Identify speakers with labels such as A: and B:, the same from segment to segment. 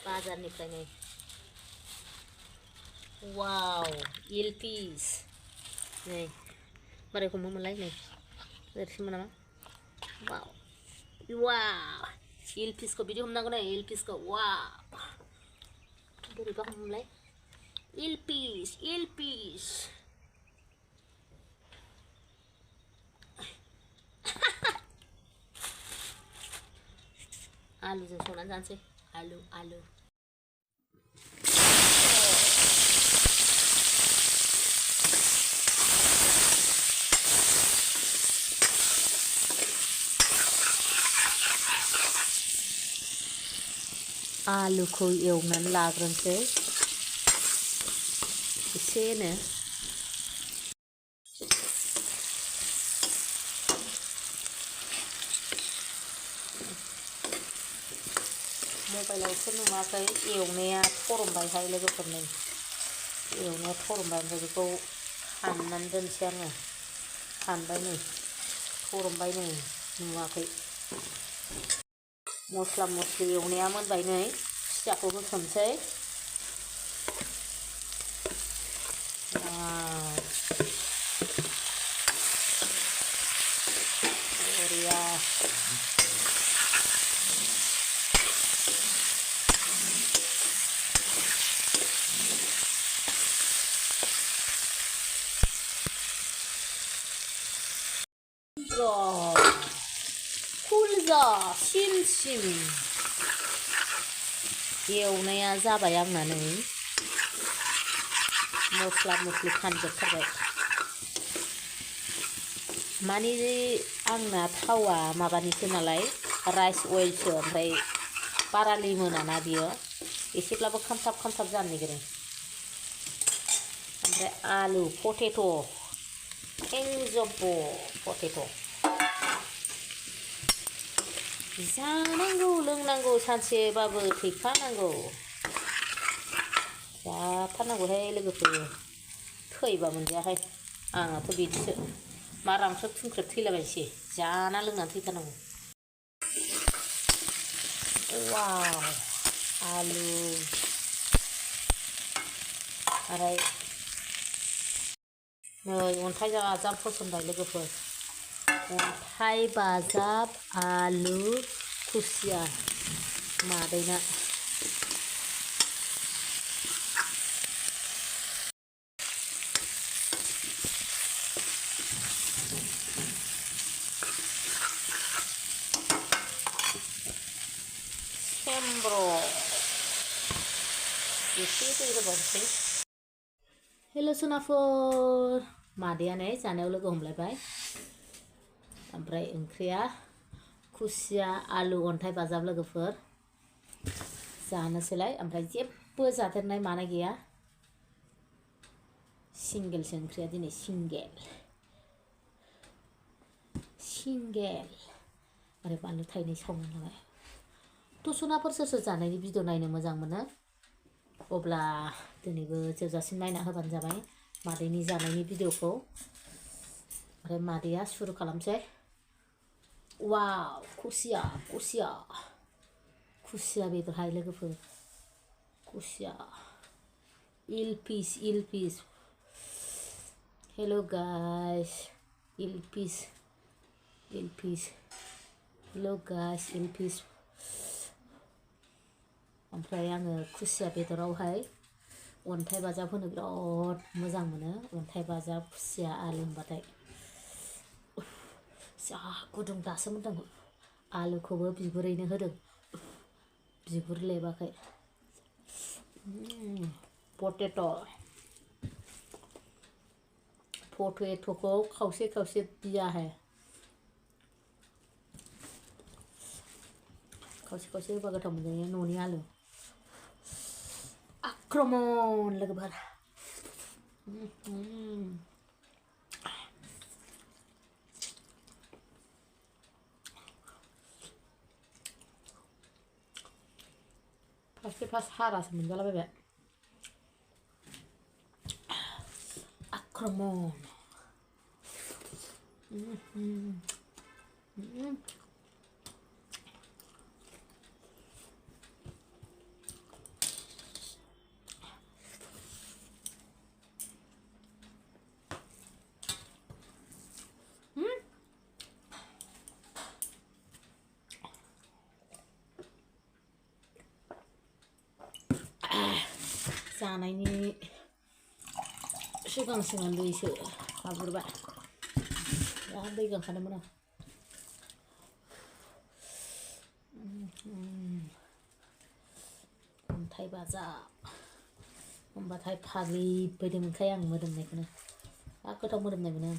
A: बाजारनिफ्राय नै वाव इल पिस नै मारै हमोमोनलाय नै ओरैसोमोन नामा वाव वाव इल पिसखौ बिदि हमनांगौ नै इल पिसखौ वाव बोरैबा हमोमोनलाय इल पिस आलुजों संनानै जानोसै आलु आलुखौ एवनानै लाग्रोनोसै एसेनो मबाइलावसो नुवाखै एवनाया थरमबायहाय लोगोफोर नै एवनाया थरमबाय ओमफ्राय बेखौ हाननानै दोनसै आङो हानबाय नै थरमबाय नै नुवाखै मस्ला मस्लि एवनाया मोनबाय नै खुसियाखौ होसनसै बरिया कुलजा सिम एवनाया जाबाय आंना नै मस्ला मस्लि फानजोबथारबाय माने आंना थावा माबानिसो नालाय राइस अइलसो ओमफ्राय बारा लिमोनाना बियो एसेब्लाबो खामथाब जानो नागिरो ओमफ्राय आलु पटेट' एंजब्ब पटेट' जानांगौ लोंनांगौ सानसेबाबो थैखानांगौ जाथारनांगौहाय लोगोफोर थैबा मोनजायाहाय आंहाथ' बिदिसो मा रांख्रेब थुंख्रेब थैलाबायसै जाना लोंनानै थैथारनांगौ वाव आलु ओमफ्राय नै अन्थाइ बाजाब होसनबाय लोगोफोर अन्थाइ बाजाब आलु कुसिया मादैना एसे दै होबावनोसै हेल' सोनाफोर मादैया नै जानायाव लोगो हमलायबाय ओमफ्राय ओंख्रिया कुसिया आलु अन्थाइ बाजाब लोगोफोर जानोसैलाय ओमफ्राय जेबो जादेरनाय मानाय गैया सिंगेलसो ओंख्रिया दिनै सिंगेल आरो बानलु थाइनै सावनानै लाबाय थ' सोनाफोर सोर जानायनि भिडिअ नायनो मोजां मोनो अब्ला दिनैबो जोबजासिम नायना होबानो जाबाय मादैनि जानायनि भिडिअखौ ओमफ्राय मादैया सुरु खालामसै वाव कुसिया बेदरहाय लोगोफोर कुसिया इल पिस हेल' गाइस इल पिस हेल' गाइस इल पिस ओमफ्राय आङो कुसिया बेदरावहाय अन्थाइ बाजाब होनो बिराद मोजां मोनो अन्थाइ बाजाब कुसिया आलु होनबाथाय जा गुदुं दासो मोनदों आलुखौबो बिगुरैनो होदों बिगुर लेबाखै पटेट'खौ खावसे बियाहाय खावसे होबा गोथाव मोनजायो न'नि आलु आक्रमण लोगोफोर फार्स्ट हारासो मोनजालाबायबाय आक्रमण जानायनि सिगां सिगां दैसो माबाबाय दा दै गांखादोंमोन आं अन्थाइ बाजाब होमबाथाय फाग्लिबायदि मोनखायो आं मोदोमनायखौनो जा गोथाव मोदोमनाय मोनो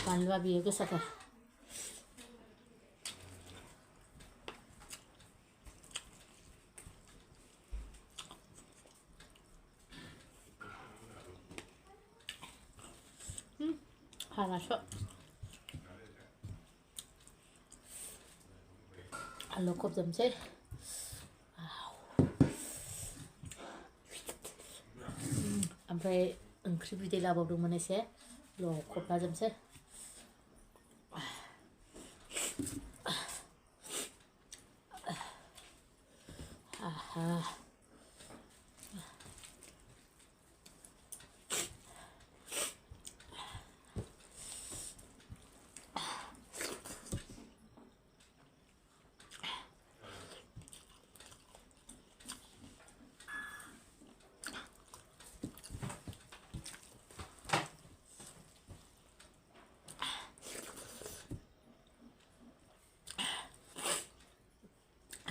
A: बानलुआ बेयो गोसाथार हारासो आलु खोबजोबनोसै ओमफ्राय ओंख्रि बिदै लाबावदोंमोन एसे लखबना जोबनोसै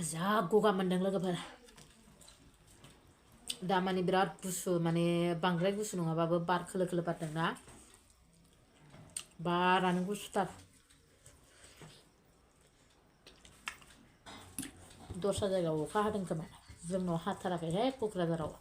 A: जा गगा मोनदों लोगोफोर दा माने बिराद गुसु माने बांद्राय गुसु नङाबाबो बार खोलो खोलो बारदोंना बारानो गुसुथार दस्रा जायगायाव अखा हादों खोमा जोंनाव हाथाराखैहाय क'क्राझाराव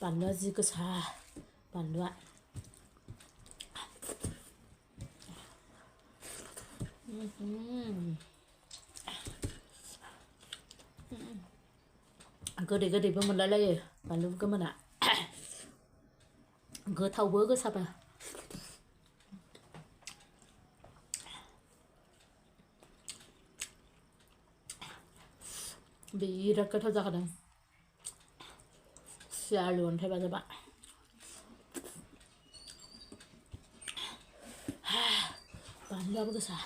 A: बानलुआ जि गोसा बानलुआ गोदै गोदैबो मोनलायलायो बानलु गोमोना गोथावबो गोसाबो बिराद गोथाव जाखादों खुसिया आलु अन्थाइ बाजाबा बानलुआबो गोसा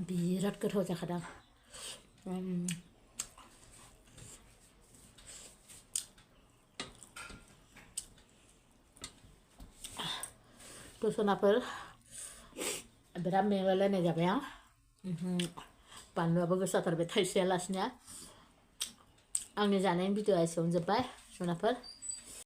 A: बिराद गोथाव जाखादों दसनाफोर बिराद मेंलायलायनाय जाबाय आं बानलुआबो गोसाथारबाय थाइसेया लासिनो आंनि जानायनि भिडिअ'आ एसेयावनो जोब्बाय जुनाफोर